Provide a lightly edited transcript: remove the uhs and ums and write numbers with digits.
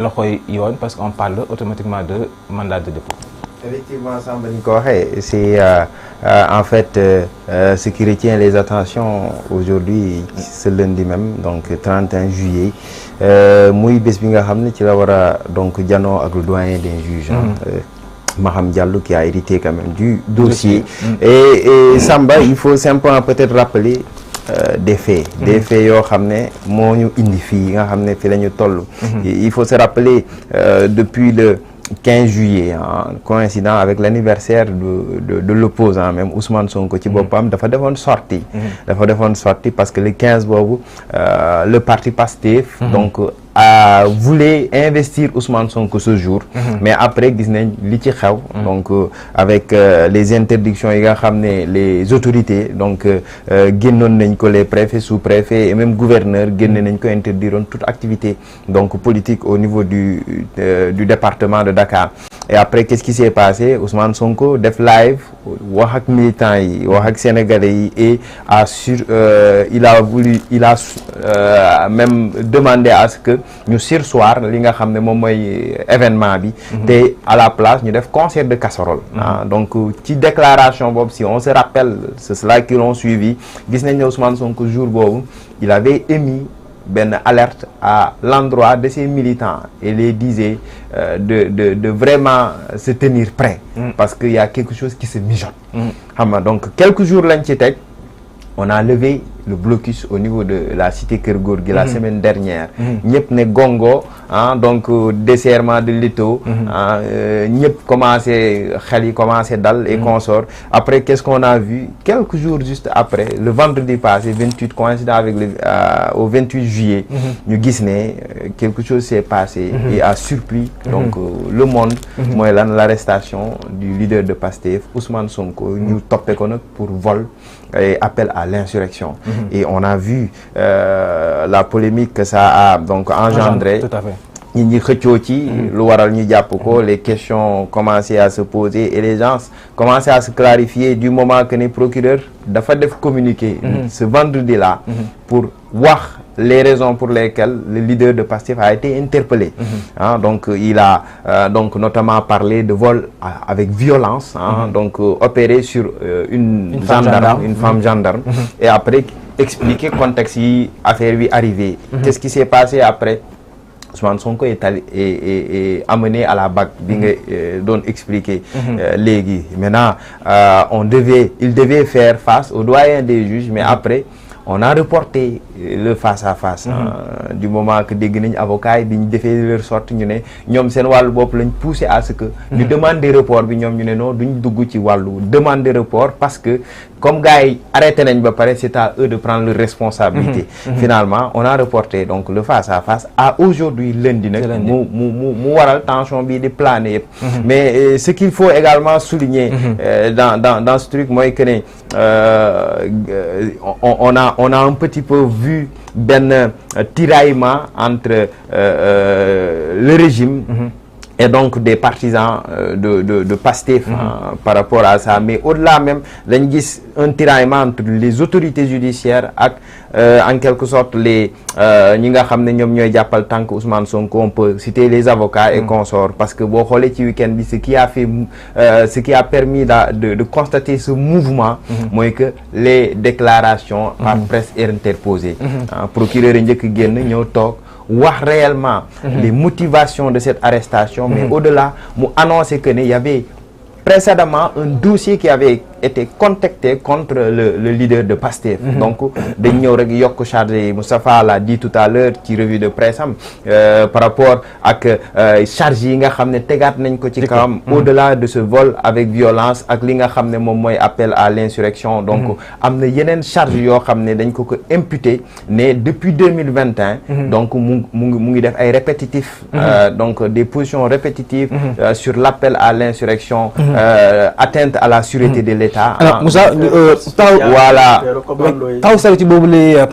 loxoy yoon parce qu'on parle automatiquement de mandat de dépôt. Effectivement, Samba ni ko waxee, c'est en fait ce qui retient les attentions aujourd'hui, ce lundi même, donc 31 juillet, muy bés bi nga xam ne ci la war a donc janoo ak le doyen des juges. Maham Diallo qui a hérité quand même du dossier. Et Samba, il faut simplement peut-être rappeler des faits yoo xam ne moo ñu indi fii nga xam ne fi la ñu toll. Il faut se rappeler depuis le 15 juillet coïncidant avec l'anniversaire de l'opposant même Ousmane Sonko ci boppam dafa defoon sortie parce que le 15 boobu le parti Pastef donc voulait investir Ousmane Sonko ce jour, mais après gis nañ li ci xew donc avec les interdictions yi nga xam ne les autorités donc génnoon nañ ko, les préfets, sous-préfets et même gouverneurs génne nañ ko, interdiroon toute activité donc politique au niveau du département de Dakar. Et après qu'est-ce qui s'est passé? Ousmane Sonko def live wax ak militants yi, wax ak sénégalais yi, et il a même demandé à ce que ñu sursoir li nga xam ne moom mooy événement bi, te à la place ñu def concert de casserole. Donc ci déclaration boobu, si on se rappelle, c'est cela qui l'ont suivi, gis nañ ne Ousmane Sonko jour boobu il avait émis benn alerte à l'endroit de ses militants et les disait de vraiment se tenir prêt, parce qu'il y a quelque chose qui se mijote. Xam nga, donc quelques jours lañ ci teg, on a levé le blocus au niveau de la cité Keur Gorgui la semaine dernière. ñëpp ne gongo, donc desserrement de l'étau, ñëpp commencé, xel yi commencé dal et consort. Après qu'est-ce qu'on a vu quelques jours juste après, le vendredi passé 28 coïncident avec au 28 juillet, ñu gis ne quelque chose s'est passé et a surpris donc le monde, mooy lan, l'arrestation du leader de Pastef Ousmane Sonko, ñu toppee ko nag pour vol et appel à l'insurrection. Et on a vu la polémique que ça a donc engendré. Tout à fait. ñi ñi xëccoo ci lu waral ñu jàpp ko, les questions commençaient à se poser et les gens commençaient à se clarifier du moment que ne procureur dafa def communiqué ce vendredi là pour wax les raisons pour lesquelles le leader de Pastef a été interpellé. Donc il a donc notamment parlé de vol avec violence, donc opéré sur une femme gendarme, et après expliquer contexte yi affaire bi arrivé. Qu'est-ce qui s'est passé après? Ousmane Sonko est amené à la BAC bi nga doon expliquer léegi. Maintenant il devait faire face au doyen des juges, mais après on a reporté le face à face du moment que dégg nañ avocat yi bi ñu defee leur sorte ñu ne ñoom seen wàllu bopp lañ poussé à ce que ñu demande report bi, ñoom ñu ne non duñ dugg ci wàllu demande report parce que comme gars yi arrêté nañ ba pare, c'est à eux de prendre leur responsabilité. Finalement on a reporté donc le face à face à aujourd'hui lundi nag mu waral tension bi di planer yëpp. Mais ce qu'il faut également souligner dans ce truc mooy que ne on a un petit peu vu benn tiraillement entre le régime et donc des partisans de Pastef par rapport à ça. Mais au-delà même dañ gis un tiraillement entre les autorités judiciaires ak en quelque sorte les ñi nga xam ne ñoom ñooy jàppal tànk Ousmane Sonko. On peut citer les avocats et consorts, parce que boo xoolee ci week-end bi ce qui a permis de constater ce mouvement mooy que les déclarations par presse interposées, procureur yi njëkk génn ñëw toog wax réellement les motivations de cette arrestation, mais au-delà mu annoncé que ne y avait précédemment un dossier qui avait été contacté contre le leader de Pastef. Donc dañ ñëw rek yokk charge yi, Moustapha l'a dit tout à l'heure ci revue de presse am par rapport ak charge yi nga xam ne tegaat nañ ko ci kawam, au-delà de ce vol avec violence ak li nga xam ne moom mooy appel à l'insurrection. Donc am na yeneen charge yoo xam ne dañ ko imputé ne depuis 2021 donc mu ngi def ay répétitifs, donc des positions répétitives sur l'appel à l'insurrection, atteinte à la sûreté de l'État. Alors Moussa, taw voilà taw sa ci boobu lay